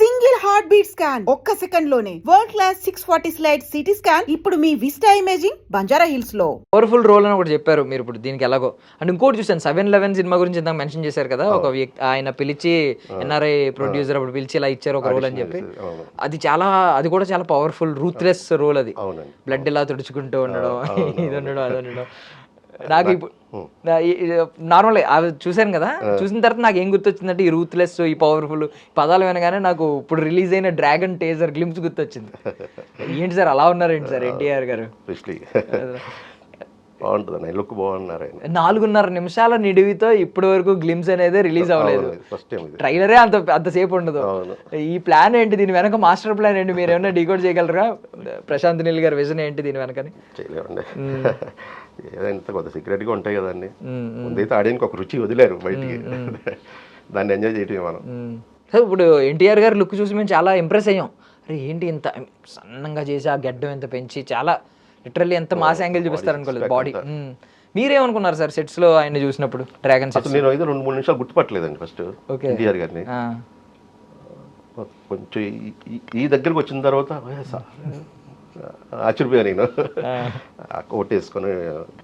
Single heart beat scan ఒక్క second లోనే world class 640 slide CT scan ఇప్పుడు మీ vista imaging Banjara hills లో. Powerful role అని ఒకటి చెప్పారు మీరు ఇప్పుడు దీనికి ఎలాగో. అండ్ ఇంకోటి చూసాను 7-11 సినిమా గురించి ఇందాక మెన్షన్ చేశారు కదా, ఒక వ్యక్తి ఆయన పిలిచి ఎన్ఆర్ఐ ప్రొడ్యూసర్ అప్పుడు పిలిచి ఇలా ఇచ్చారు ఒక రోల్ అని చెప్పి. అది కూడా చాలా పవర్ఫుల్ రూత్లెస్ రోల్. అది బ్లడ్ ఇలా తుడుచుకుంటూ ఉండడం, ఇది ఉండడం, అది ఉండడం. నాకు ఇప్పుడు నార్మల్ అవి చూశాను కదా, చూసిన తర్వాత నాకు ఏం గుర్తొచ్చిందంటే ఈ రూత్లెస్, ఈ పవర్ఫుల్ పదాలు వినగానే నాకు ఇప్పుడు రిలీజ్ అయిన డ్రాగన్ టేజర్ గ్లిమ్స్ గుర్తొచ్చింది. ఏంటి సార్ అలా ఉన్నారేంటి సార్ ఎన్టీఆర్ గారు? బాగుంటుంది, లుక్ బాగున్నారు. 4.5 నిమిషాల నిడివితో ఇప్పటి వరకు గ్లిమ్స్ అనేది రిలీజ్ అవ్వలేదు. ట్రైలరే అంతసేపు ఉండదు. ఈ ప్లాన్ ఏంటి, దీని వెనక మాస్టర్ ప్లాన్ ఏంటి, మీరు ఏమైనా డీకోడ్ చేయగలరా? ప్రశాంత్ నీల్ గారి విజన్ ఏంటి దీని వెనకని? చేయలేరండి, ఏదైనా కొద్దిగా సీక్రెట్ గా ఉంటాయి కదండి. ముందైతే ఆడియన్కి ఒక రుచి వదిలేరు బయటికి, దాన్ని ఎంజాయ్ చేయటమే మనం. ఇప్పుడు ఎన్టీఆర్ గారి లుక్ చూసి మేము చాలా ఇంప్రెస్ అయ్యాం. అరే ఏంటి ఇంత సన్నంగా చేసి ఆ గడ్డం ఎంత పెంచి చాలా లిటరల్లీ ఎంత మాస్ యాంగిల్ చూపిస్తారు అనుకోలేదు బాడీ. మీరేమనుకున్నారు సార్ సెట్స్ లో ఆయన చూసినప్పుడు డ్రాగన్ సెట్స్? నేను అయితే 2-3 నిమిషాలు గుర్తుపట్టలేదండి ఫస్ట్ ఎన్టీఆర్ గారిని. కొంచెం ఈ దగ్గరకు వచ్చిన తర్వాత ఆశ్చర్యపోయా నేను. ఓటేసుకొని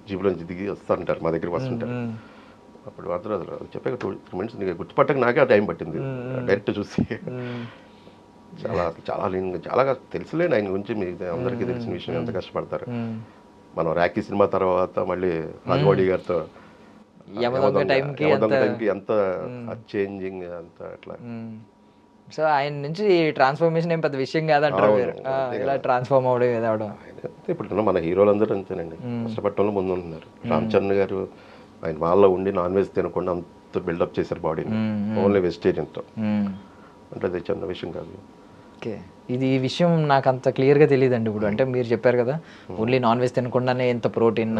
జీబులోంచి దిగి వస్తారంటారు, మా దగ్గరికి వస్తుంటారు. అప్పుడు అర్థం చెప్పాక 2-3 మినిట్స్ నీకు గుర్తుపట్టక నాకే టైం పట్టింది డైరెక్ట్ చూసి. చాలా చాలా చాలా తెలుసులేండి ఆయన గురించి, మీకు అందరికీ తెలిసిన విషయం, ఎంత కష్టపడతారు. మనం రాఖీ సినిమా తర్వాత మళ్ళీ రాఘవడి గారితో టైంకి ఎంత చేంజింగ్ అంత అట్లా. సో ఆయన నుంచి ట్రాన్స్ఫర్మేషన్ ఏం పెద్ద విషయం కాదంటారు మీరు, ఇలా ట్రాన్స్ఫార్మ్ అవడం ఏదవడం. ఇప్పుడు మన హీరోలందరూ అంతేనండి, కష్టపడటంలో ముందు ఉంటున్నారు. రామ్ చరణ్ గారు ఆయన వాళ్ళలో ఉండి నాన్ వెజ్ తినకుండా అంత బిల్డప్ చేశారు బాడీని, ఓన్లీ వెజిటేరియన్తో. అంటే అది చిన్న విషయం కాదు. ఓకే, ఇది ఈ విషయం నాకు అంత క్లియర్గా తెలియదండి. ఇప్పుడు అంటే మీరు చెప్పారు కదా ఓన్లీ నాన్ వెజ్ తినకుండానే ఎంత ప్రోటీన్.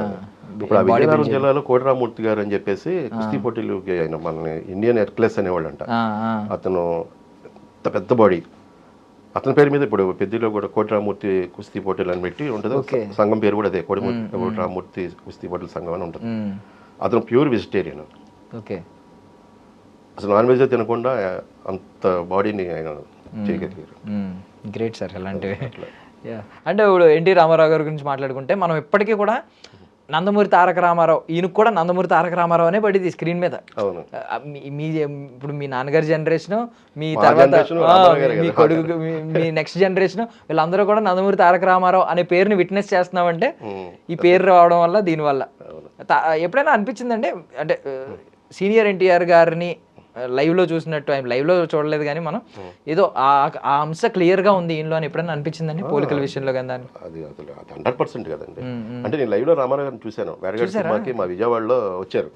ఇప్పుడు విజయనగరం జిల్లాలో కోటరామూర్తి గారు అని చెప్పేసి కుస్తీ పోటీలు ఆయన మన ఇండియన్ హెర్క్యులస్ అనేవాళ్ళు అంట. అతను పెద్ద బాడీ, అతని పేరు మీద ఇప్పుడు పెద్దలో కూడా కోటరామూర్తి కుస్తీ పోటీలు అని పెట్టి ఉంటుంది. సంఘం పేరు కూడా అదే, కోటరామూర్తి కుస్తీ పోటీల సంఘం అని ఉంటుంది. అతను ప్యూర్ వెజిటేరియన్. ఓకే, అసలు నాన్ వెజ్ తినకుండా అంత బాడీని ఆయన చేయగలిగారు. గ్రేట్ సార్ అలాంటివి. అంటే ఇప్పుడు ఎన్టీ రామారావు గారి గురించి మాట్లాడుకుంటే మనం ఇప్పటికీ కూడా నందమూరి తారక రామారావు, ఈయనకు కూడా నందమూరి తారక రామారావు అనే పడింది స్క్రీన్ మీద. మీ ఇప్పుడు మీ నాన్నగారి జనరేషన్, మీ తర్వాత మీ కొడుకు, మీ నెక్స్ట్ జనరేషన్, వీళ్ళందరూ కూడా నందమూరి తారక రామారావు అనే పేరుని విట్నెస్ చేస్తున్నామంటే ఈ పేరు రావడం వల్ల, దీనివల్ల. ఎప్పుడైనా అనిపించిందండి అంటే సీనియర్ ఎన్టీఆర్ గారిని లైవ్లో చూసినట్టు, ఆయన లైవ్లో చూడలేదు కానీ మనం ఏదో ఆ అంశ క్లియర్గా ఉంది ఈయనలో అని ఎప్పుడైనా అనిపించిందండి పోలికల విషయంలో? కానీ దాన్ని అది 100% కదండి. అంటే నేను లైవ్లో రామారావు గారిని చూశాను, వేరగడ్డ సినిమాకి మా విజయవాడలో వచ్చారు.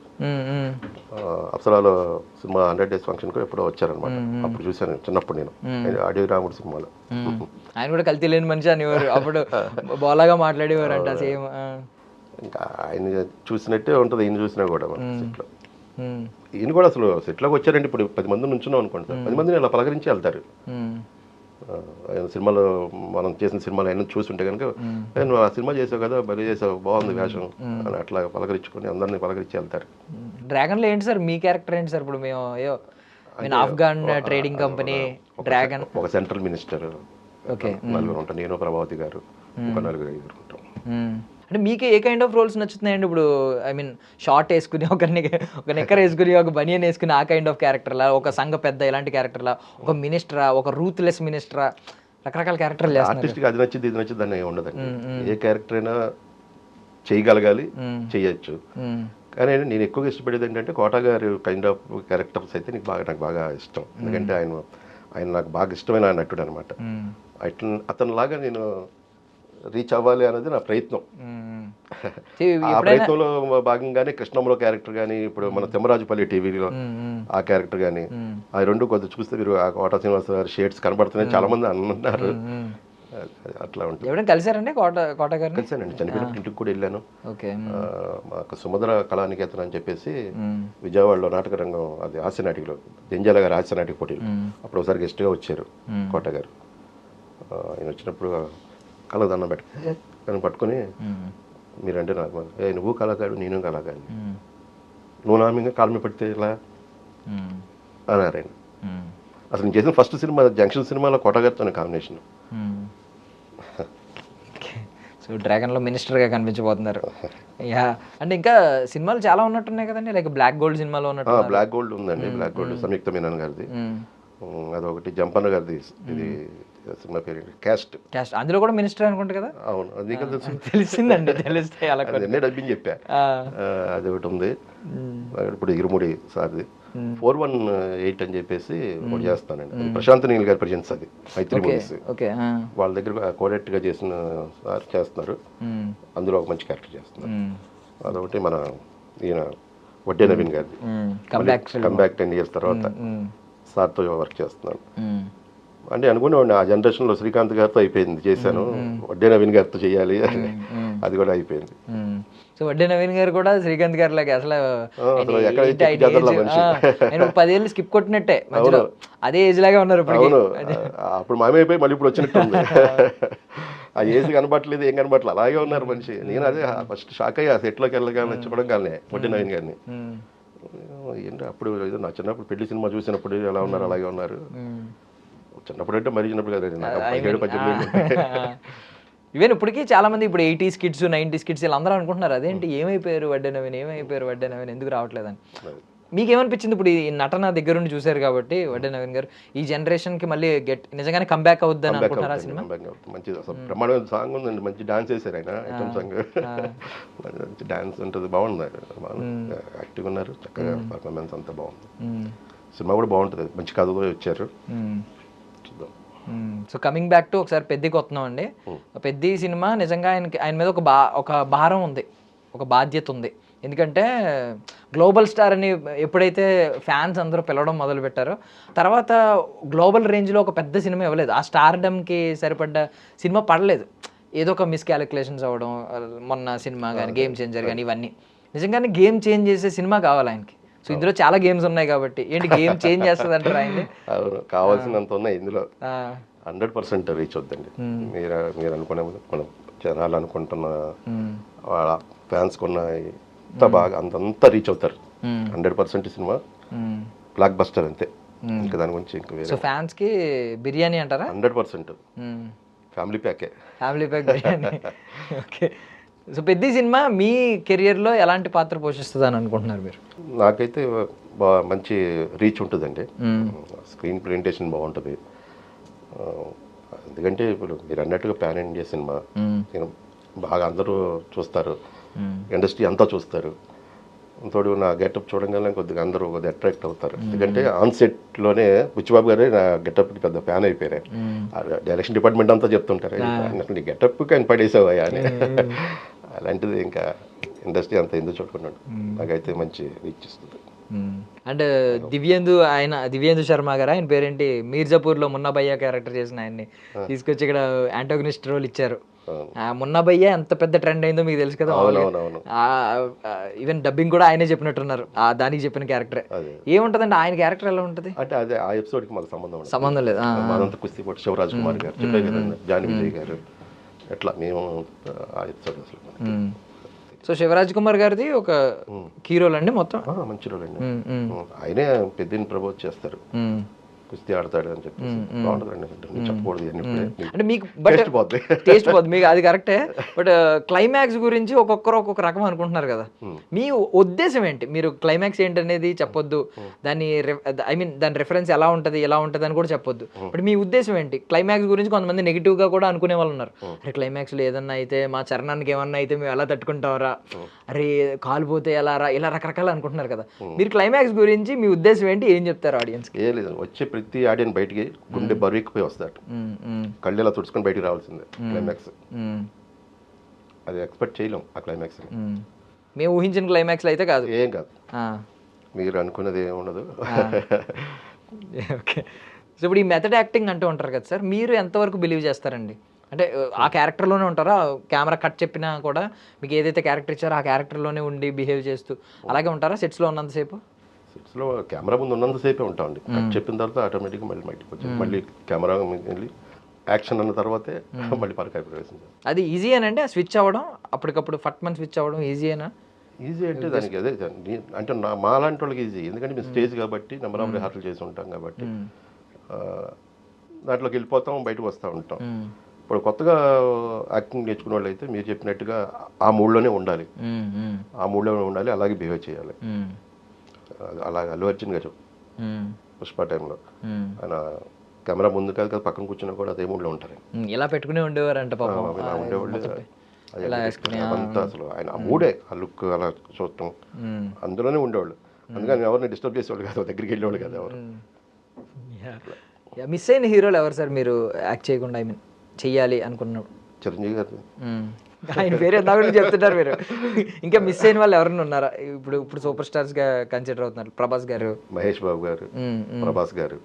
అప్సరాలో సినిమా 100 days ఫంక్షన్కి ఎప్పుడో వచ్చారనమాట. అప్పుడు చూశాను చిన్నప్పుడు నేను అడవి రాముడు సినిమాలో. ఆయన కూడా కల్తీ లేని మనిషి అనేవారు, అప్పుడు బాలాగా మాట్లాడేవారు అంట సేమ్. ఇంకా ఆయన చూసినట్టే ఉంటుంది ఈయన చూసినా కూడా సెట్లో. ఈయన కూడా అసలు సెట్లోకి వచ్చారండి. ఇప్పుడు 10 మంది నుంచున్నాం అనుకోండి సార్, 10 మందిని అలా పలకరించి వెళ్తారు. ఆయన సినిమాలో మనం చేసిన సినిమాలో ఆయన చూస్తుంటే కనుక నువ్వు ఆ సినిమా చేసావు కదా, బలి చేసావు, బాగుంది వేషం అని అట్లా పలకరించుకొని అందరినీ పలకరించి వెళ్తారు. డ్రాగన్లో ఏంటి సార్ మీ క్యారెక్టర్ ఏంటి సార్? ఇప్పుడు మేము ఆఫ్ఘన్ ట్రేడింగ్ కంపెనీ డ్రాగన్, ఒక సెంట్రల్ మినిస్టర్, నలుగురు ఉంటాం, నేను ప్రభావతి గారు, ఒక 4-5 ఉంటాం. అంటే మీకు ఏ కైండ్ ఆఫ్ రోల్స్ నచ్చుతున్నాయండి? ఇప్పుడు ఐ మీన్ షార్ట్ వేసుకుని, ఒక నెక్కర్ వేసుకుని, ఒక బనియన్ వేసుకుని ఆ కైండ్ ఆఫ్ క్యారెక్టర్లా, ఒక సంఘ పెద్ద ఇలాంటి క్యారెక్టర్లా, ఒక మినిస్టరా, ఒక రూత్లెస్ మినిస్టరా, రకరకాల క్యారెక్టర్లు చేస్తారు. ఆర్టిస్ట్కి అది నచ్చింది ఇది నచ్చింది దాన్ని ఉండదండి. ఏ క్యారెక్టర్ అయినా చేయగలగాలి, చేయొచ్చు. కానీ నేను ఎక్కువగా ఇష్టపడేది ఏంటంటే కోట గారి కైండ్ ఆఫ్ క్యారెక్టర్స్ అయితే నాకు బాగా ఇష్టం. ఎందుకంటే ఆయన నాకు బాగా ఇష్టమైన నటుడు అనమాట. అతనిలాగా నేను రీచ్ అవ్వాలి అనేది నా ప్రయత్నం. ఆ ప్రయత్నంలో భాగంగానే కృష్ణంలో క్యారెక్టర్ కానీ, ఇప్పుడు మన తిమ్మరాజుపల్లి టీవీలో ఆ క్యారెక్టర్ కానీ, ఆ రెండు కొద్దిగా చూస్తే మీరు ఆ కోట శ్రీనివాస గారి షేడ్స్ కనబడుతున్నాయి, చాలా మంది అన్నారు. అట్లా ఉంటుంది. ఎవరైనా కలిసారండి కోట గారిని? కలిసానండి, చనిపోయినప్పుడు ఇంటికి కూడా వెళ్ళాను. మాకు సుమధుర కళానికేతన్ అని చెప్పేసి విజయవాడలో నాటక రంగం, అది హాస్యనాటికలో దెంజాల గారు హాస్యనాటిక పోటీలు, అప్పుడు ఒకసారి గెస్ట్గా వచ్చారు కోట గారు. ఆయన వచ్చినప్పుడు కళ దండం కానీ పట్టుకొని, మీరంటే నాకు నువ్వు కళాకాడు, నేను కళాకాడు, నువ్వు నా మీద కాలు మీద పడితే ఇలా అన్నారు ఆయన. అసలు నేను చేసిన ఫస్ట్ సినిమా జంక్షన్ సినిమాలో కోటగారితో కాంబినేషన్. సో డ్రాగన్లో మినిస్టర్గా కనిపించబోతున్నారు. యా, అంటే ఇంకా సినిమాలు చాలా ఉన్నట్టున్నాయి కదండి, లైక్ బ్లాక్ గోల్డ్ సినిమాలో ఉన్నట్టు. బ్లాక్ గోల్డ్ ఉందండి, బ్లాక్ గోల్డ్ సంయుక్త మీనన్ గారిది, అదొకటి జంపన్న గారిది, ఇది సినిమా పేరు క్యాస్ట్. అందులో కూడా మినిస్టర్ అనుకుంటా కదా. అవును, అది నీకు తెలుసు. తెలిసిందండి, తెలిస్తే అలా ఎన్నే డబ్బింగ్ చెప్పా. అది ఒకటి ఉంది. ఇప్పుడు ఇరుముడి సార్ది 418 అని చెప్పేసి ఒకటి చేస్తానండి, ప్రశాంత్ నీల్ గారి ప్రజెన్స్, అది మైత్రి మూవీస్ వాళ్ళ దగ్గర కోడెట్గా చేసిన సార్ చేస్తున్నారు. అందులో ఒక మంచి క్యారెక్టర్ చేస్తున్నారు. అదొకటి మన ఈయన వడ్డే నవీన్ గారిది కంబ్యాక్ 10 years తర్వాత సార్తో వర్క్ చేస్తున్నాను. అంటే అనుకునేవాడిని ఆ జనరేషన్లో శ్రీకాంత్ గారితో అయిపోయింది చేశాను, వడ్డే నవీన్ గారితో చేయాలి, అది కూడా అయిపోయింది. సో వడ్డే నవీన్ గారు కూడా శ్రీకాంత్ గారి లాగా అసలు 10 ఏళ్ళు స్కిప్ కొట్టినట్టే, అదే ఏజ్ లాగా ఉన్నారు. అవును, అప్పుడు మామే అయిపోయి మళ్ళీ ఇప్పుడు వచ్చినట్టు ఉంది. ఆ ఏజ్ కనబట్టలేదు, ఏం కనబట్టలేదు, అలాగే ఉన్నారు మనిషి. నేను అదే ఫస్ట్ షాక్ అయ్యి ఆ సెట్లోకి వెళ్ళగానే చెప్పడం కానీ వడ్డే నవీన్ గారిని, ఏంటి అప్పుడు ఏదో నా చిన్నప్పుడు పెళ్లి సినిమా చూసినప్పుడు ఎలా ఉన్నారు అలాగే ఉన్నారు. చిన్నప్పుడు అంటే మరీ చిన్నప్పుడు కదండి, 17-18. ఈవెన్ ఇప్పటికీ చాలా మంది ఇప్పుడు 80s కిడ్స్ 90s కిడ్స్ ఇలా అందరూ అనుకుంటున్నారు అదేంటి ఏమైపోయారు వడ్డే నవీన్, ఎందుకు రావట్లేదని. మీకేమనిపించింది ఇప్పుడు ఈ నటన దగ్గరుండి చూసారు కాబట్టి వడ్డే నవీన్ గారు ఈ జనరేషన్కి మళ్ళీ నిజంగానే కంబ్యాక్ అవుద్దని అనుకుంటున్నారా సినిమా? మంచి బ్రహ్మాండమైన సాంగ్ ఉందండి, మంచి డాన్స్ వేశారు ఆయన, ఐటమ్ సాంగ్, మంచి డాన్స్ ఉంటుంది, బాగుంది, యాక్టివ్ ఉన్నారు, చక్కగా పర్ఫార్మెన్స్ అంతా బాగుంది. సినిమా కూడా బాగుంటుంది, మంచి కథతో వచ్చారు. సో కమింగ్ బ్యాక్ టు ఒకసారి పెద్దికి వస్తున్నాం అండి. పెద్ది సినిమా నిజంగా ఆయన మీద ఒక భారం ఉంది, ఒక బాధ్యత ఉంది. ఎందుకంటే గ్లోబల్ స్టార్ అని ఎప్పుడైతే ఫ్యాన్స్ అందరూ పిలవడం మొదలు పెట్టారో తర్వాత గ్లోబల్ రేంజ్లో ఒక పెద్ద సినిమా ఇవ్వలేదు, ఆ స్టార్డమ్కి సరిపడ్డ సినిమా పడలేదు. ఏదో ఒక మిస్కాలిక్యులేషన్స్ అవ్వడం, మొన్న సినిమా కానీ గేమ్ చేంజర్ కానీ ఇవన్నీ నిజంగానే గేమ్ చేంజ్ చేసే సినిమా కావాలి ఆయనకి. సో ఇందులో చాలా గేమ్స్ ఉన్నాయి కాబట్టి ఏంటి గేమ్ చేంజ్ చేస్తుంది అంటారు ఆయన? అవును, కావాల్సినంత ఉన్నాయి ఇందులో, 100% రీచ్ అవుద్దండి. మీరు అనుకునే మనం జనాలు అనుకుంటున్న వాళ్ళ ఫ్యాన్స్ కొన్న బాగా అంతంతా రీచ్ అవుతారు. 100% సినిమా బ్లాక్ బస్టర్ అంతే, ఇంకా దాని గురించి ఇంకా వేరే. సో ఫ్యాన్స్ కి బిర్యానీ అంటారా? 100% family pack biryani. Okay, so పెద్ద సినిమా మీ కెరియర్లో ఎలాంటి పాత్ర పోషిస్తుంది అని అనుకుంటున్నారు మీరు? నాకైతే మంచి రీచ్ ఉంటుందండి, స్క్రీన్ ప్రెజెంటేషన్ బాగుంటుంది. ఎందుకంటే ఇప్పుడు మీరు అన్నట్టుగా పాన్ ఇండియా సినిమా, బాగా అందరూ చూస్తారు, ఇండస్ట్రీ అంతా చూస్తారు. తోడు నా గెటప్ చూడగానే కొద్దిగా అందరూ కొద్దిగా అట్రాక్ట్ అవుతారు. ఎందుకంటే ఆన్ సెట్లోనే బుచ్చిబాబు గారే నా గెటప్కి పెద్ద ఫ్యాన్ అయిపోయారు. డైరెక్షన్ డిపార్ట్మెంట్ అంతా చెప్తుంటారు, అసలు గెటప్కి ఆయన పడేసావా అని. అలాంటిది ఇంకా ఇండస్ట్రీ అంతా ఎందుకు చూడుకున్నాడు, నాకైతే మంచి రీచ్ ఇస్తుంది. అండ్ దివ్యేందు శర్మ గారు, ఆయన పేరేంటి, మీర్జాపూర్లో మున్నాభయ్య క్యారెక్టర్ చేసిన ఆయన్ని తీసుకొచ్చి ఇక్కడ యాంటాగనిస్ట్ రోల్ ఇచ్చారు. మున్నాభయ్య ఎంత పెద్ద ట్రెండ్ అయిందో మీకు తెలుసు కదా. ఈవెన్ డబ్బింగ్ కూడా ఆయనే చెప్పినట్టున్నారు, దానికి చెప్పిన క్యారెక్టర్. ఏముంటదండి ఆయన క్యారెక్టర్ ఎలా ఉంటది అంటే అదే ఆ ఎపిసోడ్ కి మాకు సంబంధం లేదు. కుస్తీ పోటీ శివరాజ్ కుమార్ గారు చెప్పే కదండి, జానీ విజయ్ గారు, ఎట్లా మేము ఆ ఎపిసోడ్ అసలు. సో శివరాజ్ కుమార్ గారిది ఒక కీ రోల్ అండి, మొత్తం మంచి రోల్ అండి. ఆయనే పెద్దని ప్రపోజ్ చేస్తారు, కుస్తీ ఆడతాడు అని చెప్పేసి బాగుంటుందండి. చెప్పకూడదు అంటే మీకు టేస్ట్ పోద్ది మీకు, అది కరెక్టే. బట్ క్లైమాక్స్ గురించి ఒక్కొక్కరు ఒక్కొక్క రకం అనుకుంటున్నారు కదా, మీ ఉద్దేశం ఏంటి? మీరు క్లైమాక్స్ ఏంటి అనేది చెప్పొద్దు, దాని దాని రెఫరెన్స్ ఎలా ఉంటుంది అని కూడా చెప్పొద్దు. బట్ మీ ఉద్దేశం ఏంటి? క్లైమాక్స్ గురించి కొంతమంది నెగిటివ్ గా కూడా అనుకునే వాళ్ళు ఉన్నారు. అరే క్లైమాక్స్ లో ఏదన్నా అయితే, మా చరణానికి ఏమన్నా అయితే మేము ఎలా తట్టుకుంటావరా, అరే కాలిపోతే ఎలా రా, ఇలా రకరకాలు అనుకుంటున్నారు కదా. మీరు క్లైమాక్స్ గురించి మీ ఉద్దేశం ఏంటి, ఏం చెప్తారు ఆడియన్స్? ఏ లేదు, వచ్చే ప్రతి ఆడియన్స్ బయటికి గుండె బరువెక్కిపోయి వస్తాడు, కళ్ళు ఇలా తుడుచుకొని బయటికి రావాల్సిందే. క్లైమాక్స్ అది ఎక్స్పెక్ట్ చేయలేం, ఆ క్లైమాక్స్ మేము ఊహించిన క్లైమాక్స్ అయితే కాదు, ఏం కాదు, మీరు అనుకున్నది ఏమి ఉండదు. ఓకే, సో ఇప్పుడు ఈ మెథడ్ యాక్టింగ్ అంటూ ఉంటారు కదా సార్, మీరు ఎంతవరకు బిలీవ్ చేస్తారండి? అంటే ఆ క్యారెక్టర్లోనే ఉంటారా? కెమెరా కట్ చెప్పినా కూడా మీకు ఏదైతే క్యారెక్టర్ ఇచ్చారో ఆ క్యారెక్టర్లోనే ఉండి బిహేవ్ చేస్తూ అలాగే ఉంటారా సెట్స్లో ఉన్నంతసేపు? సెట్స్లో కెమెరా ముందు ఉన్నంతసేపే ఉంటామండి, కట్ చెప్పిన తర్వాత ఆటోమేటిక్గా మళ్ళీ బయటకు వచ్చి మళ్ళీ కెమెరా వెళ్ళి యాక్షన్ అన్న తర్వాతే మళ్ళీ పరకాయ ప్రవేశం. అది ఈజీ అనండి స్విచ్ అవ్వడం, అప్పటికప్పుడు ఫట్మన్ స్విచ్ అవ్వడం ఈజీనా? ఈజీ అంటే దానికి అదే అంటే మా లాంటి వాళ్ళకి ఈజీ, ఎందుకంటే మేము స్టేజ్ కాబట్టి నెంబర్ ఆఫ్ రిహార్సల్ చేసి ఉంటాం కాబట్టి దాంట్లోకి వెళ్ళిపోతాం, బయటకు వస్తూ ఉంటాం. ఇప్పుడు కొత్తగా యాక్టింగ్ నేర్చుకునే వాళ్ళు అయితే మీరు చెప్పినట్టుగా ఆ మూడ్లోనే ఉండాలి, అలాగే బిహేవ్ చేయాలి. అలాగే అల్లు అర్జున్ గారు పుష్ప టైంలో ఆయన కెమెరా ముందు కాదు కదా, పక్కన కూర్చున్నా కూడా అదే మూడ్లో ఉంటారు. ఇలా పెట్టుకునే ఉండేవారంట పాపం. ఇలా ఉండేవాళ్ళు. అదంతా అసలు ఆయన ఆ మూడే, ఆ లుక్ అలా చూడటం, అందులోనే ఉండేవాళ్ళు. అందుకని ఎవరిని డిస్టర్బ్ చేసేవాళ్ళు కాదు, దగ్గరికి వెళ్ళేవాళ్ళు కాదు ఎవరు. మిస్ అయిన హీరోలు ఎవరు సార్ మీరు యాక్ట్ చేయకుండా, ఐ మీన్ చెయ్యాలి అనుకున్నప్పుడు? చిరంజీవి గారు. ఆయన పేరు ఎంత గురించి చెప్తున్నారు మీరు. ఇంకా మిస్ అయిన వాళ్ళు ఎవరైనా ఉన్నారా ఇప్పుడు సూపర్ స్టార్స్ గా కన్సిడర్ అవుతున్నారు? ప్రభాస్ గారు, మహేష్ బాబు గారు, ప్రభాస్ గారు,